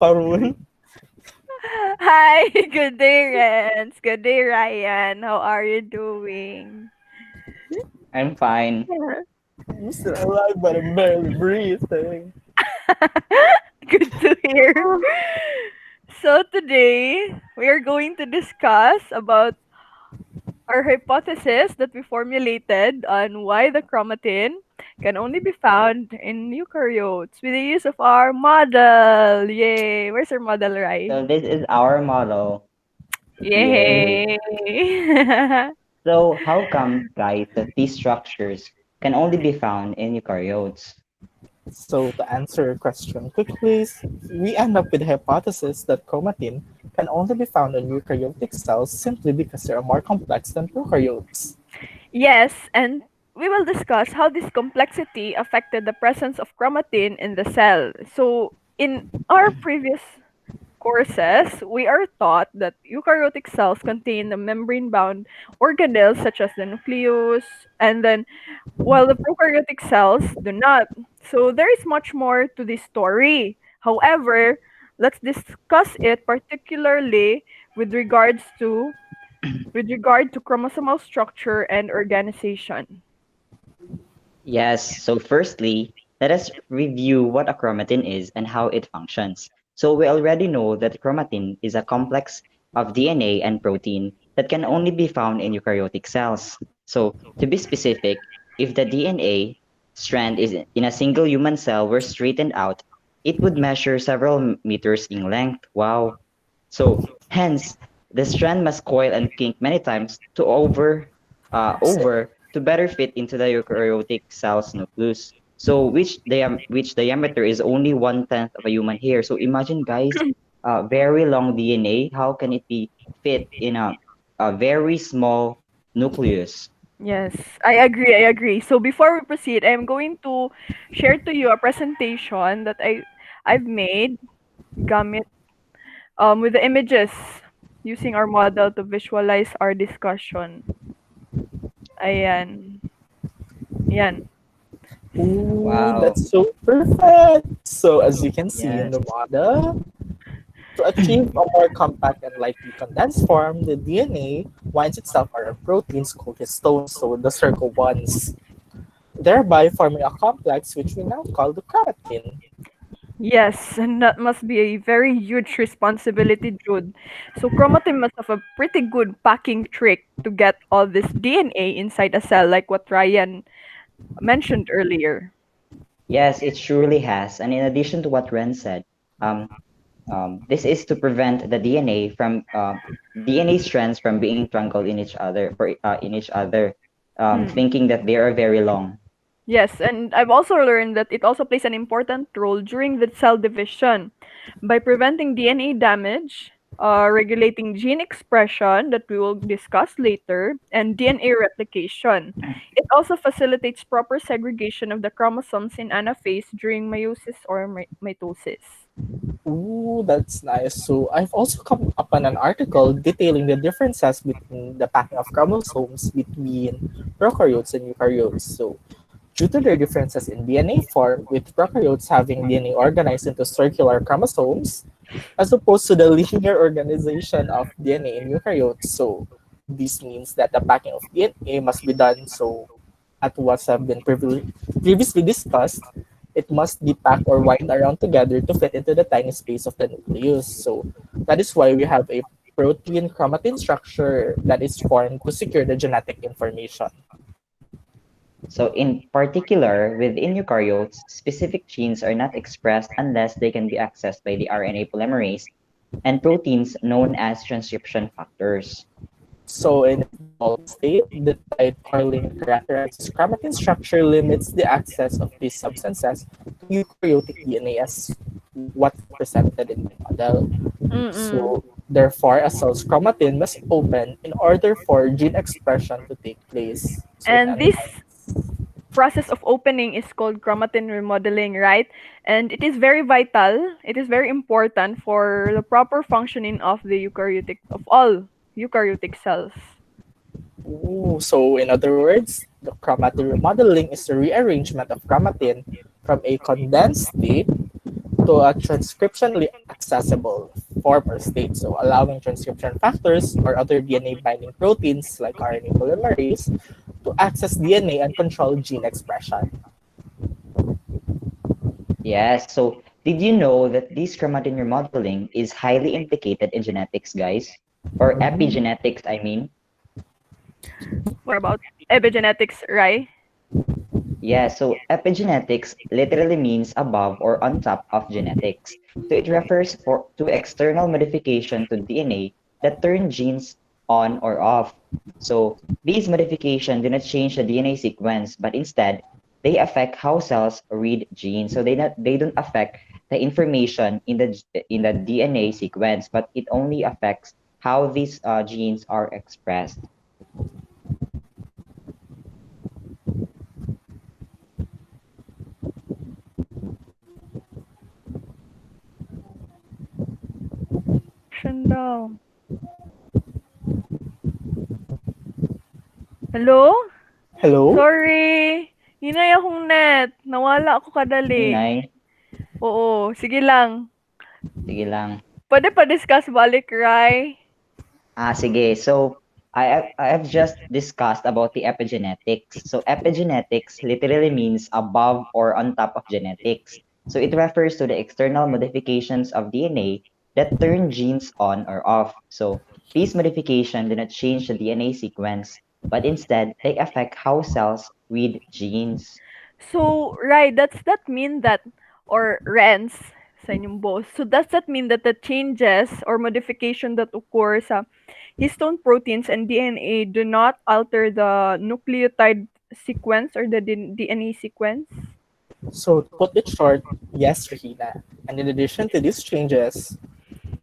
Parun. Hi, good day, Renz. Good day, Ryan. How are you doing? I'm fine. I'm still alive, but I'm barely breathing. Good to hear. So today we are going to discuss about our hypothesis that we formulated on why the chromatin can only be found in eukaryotes with the use of our model. Yay! Where's our model, Rai? So this is our model. Yay. Yay! So how come, guys, that these structures can only be found in eukaryotes? So, to answer your question quickly, we end up with the hypothesis that chromatin can only be found in eukaryotic cells simply because they are more complex than prokaryotes. Yes, and we will discuss how this complexity affected the presence of chromatin in the cell. So, in our previous courses, we are taught that eukaryotic cells contain the membrane bound organelles such as the nucleus, and then while the prokaryotic cells do not. So, there is much more to this story. However, let's discuss it particularly with regards to chromosomal structure and organization. Yes, so firstly, let us review what a chromatin is and how it functions. So we already know that chromatin is a complex of DNA and protein that can only be found in eukaryotic cells. So to be specific, if the DNA strand is in a single human cell were straightened out, it would measure several meters in length. Wow. So hence, the strand must coil and kink many times to over to better fit into the eukaryotic cell's nucleus. So which diameter is only 1/10 of a human hair. So imagine, guys, very long DNA. How can it be fit in a very small nucleus? Yes, I agree. I agree. So before we proceed, I'm going to share to you a presentation that I've made gamit with the images using our model to visualize our discussion. Ayan. Yan. Ooh, Wow. that's so perfect! So, as you can see in Yes. the model, to achieve a more compact and lightly condensed form, the DNA winds itself around proteins called histones, so the circle ones, thereby forming a complex which we now call the chromatin. Yes, and that must be a very huge responsibility, Jude. So chromatin must have a pretty good packing trick to get all this DNA inside a cell, like what Ryan mentioned earlier. Yes, it surely has. And in addition to what Ren said, um, this is to prevent the DNA strands from being entangled in each other Hmm. thinking that they are very long. Yes, and I've also learned that it also plays an important role during the cell division by preventing DNA damage, regulating gene expression that we will discuss later, and DNA replication. It also facilitates proper segregation of the chromosomes in anaphase during meiosis or mitosis. Ooh, that's nice. So I've also come upon an article detailing the differences between the packing of chromosomes between prokaryotes and eukaryotes. So due to their differences in DNA form, with prokaryotes having DNA organized into circular chromosomes, as opposed to the linear organization of DNA in eukaryotes. So this means that the packing of DNA must be done so at what have been previously discussed, it must be packed or wind around together to fit into the tiny space of the nucleus. So that is why we have a protein chromatin structure that is formed to secure the genetic information. So in particular, within eukaryotes, specific genes are not expressed unless they can be accessed by the RNA polymerase and proteins known as transcription factors. So in its default state, the tight coiling characterizes chromatin structure limits the access of these substances to eukaryotic DNA as what represented in the model. Mm-mm. So therefore, a cell's chromatin must open in order for gene expression to take place. So in And any this process of opening is called chromatin remodeling, right? And it is very vital. It is very important for the proper functioning of the eukaryotic of all eukaryotic cells. ooh, so in other words, the chromatin remodeling is the rearrangement of chromatin from a condensed state to a transcriptionally accessible form or state, so allowing transcription factors or other DNA binding proteins like RNA polymerase to access DNA and control gene expression. Yes, so did you know that this chromatin remodeling is highly implicated in genetics, guys? Or epigenetics, I mean? What about epigenetics, right? Yeah, so epigenetics literally means above or on top of genetics. So it refers to external modification to DNA that turn genes on or off. So these modifications do not change the DNA sequence, but instead they affect how cells read genes. So they don't affect the information in the DNA sequence, but it only affects how these genes are expressed. Action daw. Hello? Hello? Sorry. Hinay akong net. Nawala ako kadali. Inay, Oo, sige lang. sige lang. Pwede pa discuss balik, Rai? Sige. So, I have just discussed about the epigenetics. So, epigenetics literally means above or on top of genetics. So, it refers to the external modifications of DNA that turn genes on or off. So, these modifications do not change the DNA sequence, but instead they affect how cells read genes. So, Rai, does that mean that, or Renz, sa inyong boss, so does that mean that the changes or modification that occur sa histone proteins and DNA do not alter the nucleotide sequence or the DNA sequence? So to put it short, yes, Regina. And in addition to these changes,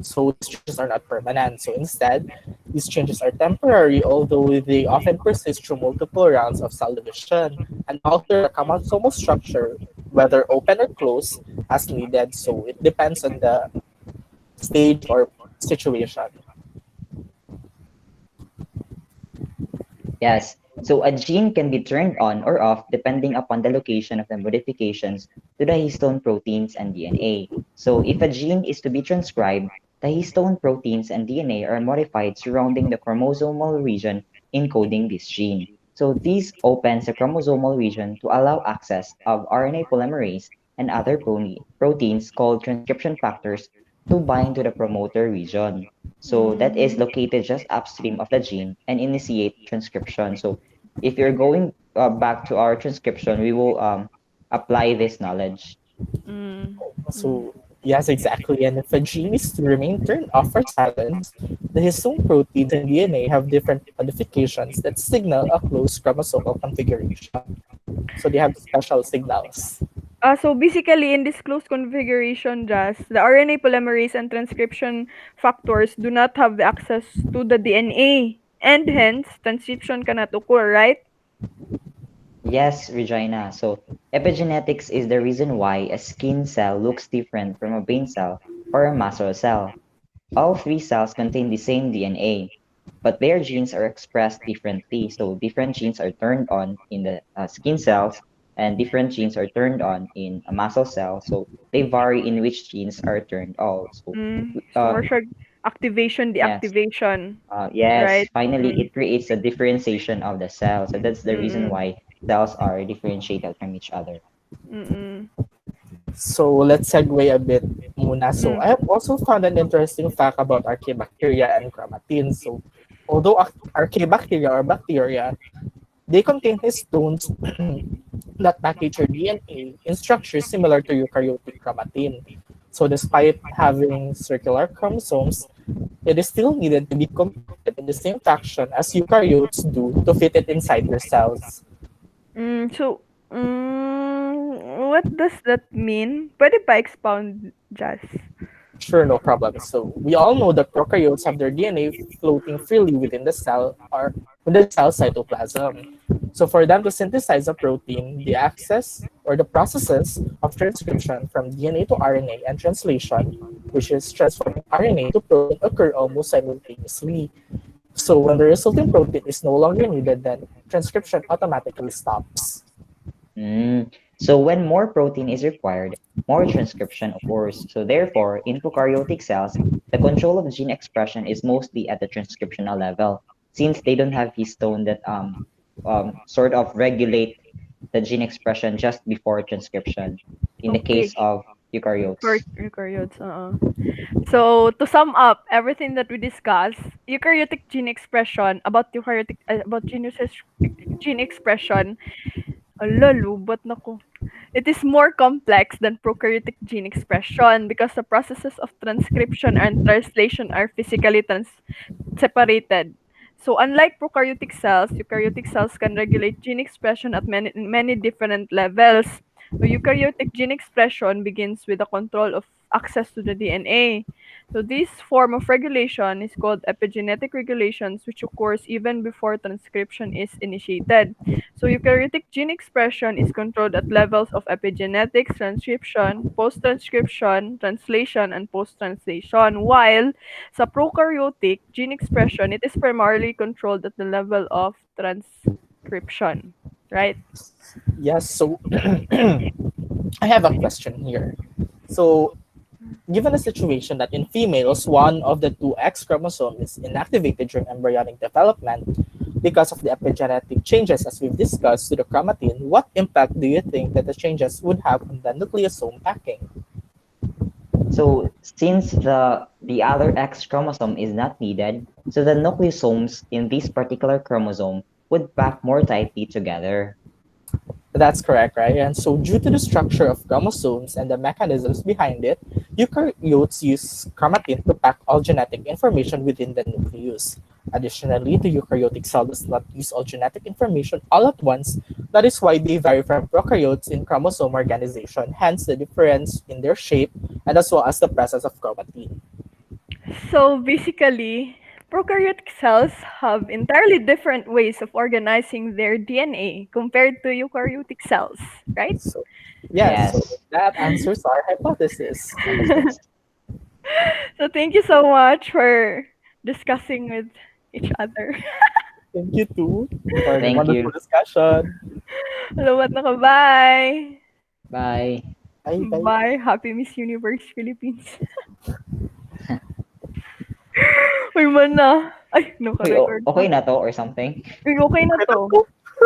so these changes are not permanent. So instead, these changes are temporary, although they often persist through multiple rounds of cell division and alter the chromosomal structure, whether open or closed, as needed. So it depends on the stage or situation. Yes. So a gene can be turned on or off depending upon the location of the modifications to the histone proteins and DNA. So if a gene is to be transcribed, the histone proteins and DNA are modified surrounding the chromosomal region encoding this gene. So this opens the chromosomal region to allow access of RNA polymerase and other proteins called transcription factors to bind to the promoter region. So that is Mm, located just upstream of the gene and initiate transcription. So if you're going back to our transcription, we will apply this knowledge. mm, mm. So yes, exactly. And if a gene is to remain turned off or silenced, the histone proteins and DNA have different modifications that signal a close chromosomal configuration. So they have special signals. So basically, in this closed configuration, just the RNA polymerase and transcription factors do not have the access to the DNA, and hence transcription cannot occur, right? Yes, Regina. So epigenetics is the reason why a skin cell looks different from a brain cell or a muscle cell. All three cells contain the same DNA, but their genes are expressed differently. So different genes are turned on in the skin cells, and different genes are turned on in a muscle cell. So they vary in which genes are turned on. So, So more siya activation, yes, deactivation, yes. right? Finally, Mm, it creates a differentiation of the cell. So that's the reason mm, why cells are differentiated from each other. mm, So let's segue a bit muna. So mm, I have also found an interesting fact about archaebacteria and chromatin. So although archaebacteria or bacteria, they contain histones that package your DNA in structures similar to eukaryotic chromatin. So despite having circular chromosomes, it is still needed to be compacted in the same fashion as eukaryotes do to fit it inside your cells. So, what does that mean? Pwede pa expound, Jazz? Sure, no problem. So we all know that prokaryotes have their DNA floating freely within the cell or within the cell cytoplasm. So for them to synthesize a protein, the access or the processes of transcription from DNA to RNA and translation, which is transforming RNA to protein, occur almost simultaneously. So when the resulting protein is no longer needed, then transcription automatically stops. Mm. So when more protein is required, more transcription occurs. So therefore, in prokaryotic cells, the control of gene expression is mostly at the transcriptional level, since they don't have histone that sort of regulate the gene expression just before transcription. In the Okay. case of For eukaryotes. eukaryotes, So to sum up everything that we discussed, eukaryotic gene expression about gene expression. Ala, lubat na ko. It is more complex than prokaryotic gene expression because the processes of transcription and translation are physically separated. So unlike prokaryotic cells, eukaryotic cells can regulate gene expression at many different levels. So eukaryotic gene expression begins with the control of access to the DNA. So this form of regulation is called epigenetic regulations, which occurs even before transcription is initiated. So eukaryotic gene expression is controlled at levels of epigenetics, transcription, post-transcription, translation, and post-translation, while sa prokaryotic gene expression, it is primarily controlled at the level of transcription, right? Yes, so I have a question here. So, given a situation that in females, one of the two X chromosome is inactivated during embryonic development because of the epigenetic changes, as we've discussed, to the chromatin, what impact do you think that the changes would have on the nucleosome packing? So since the other X chromosome is not needed, so the nucleosomes in this particular chromosome would pack more tightly together. That's correct, right? And so, due to the structure of chromosomes and the mechanisms behind it, eukaryotes use chromatin to pack all genetic information within the nucleus. Additionally, the eukaryotic cell does not use all genetic information all at once. That is why they vary from prokaryotes in chromosome organization, hence the difference in their shape and as well as the presence of chromatin. So basically, prokaryotic cells have entirely different ways of organizing their DNA compared to eukaryotic cells, right? So, yes, so Yes. that answers our hypothesis. Hypothesis. So thank you so much for discussing with each other. Thank you too for the Thank wonderful you. discussion. Salamat na ka. Bye! Bye. Bye bye. Bye! Happy Miss Universe Philippines. Uy, man na. Ay, Uy, naka-record pa. okay na to or something? Uy, okay na Okay na to. po.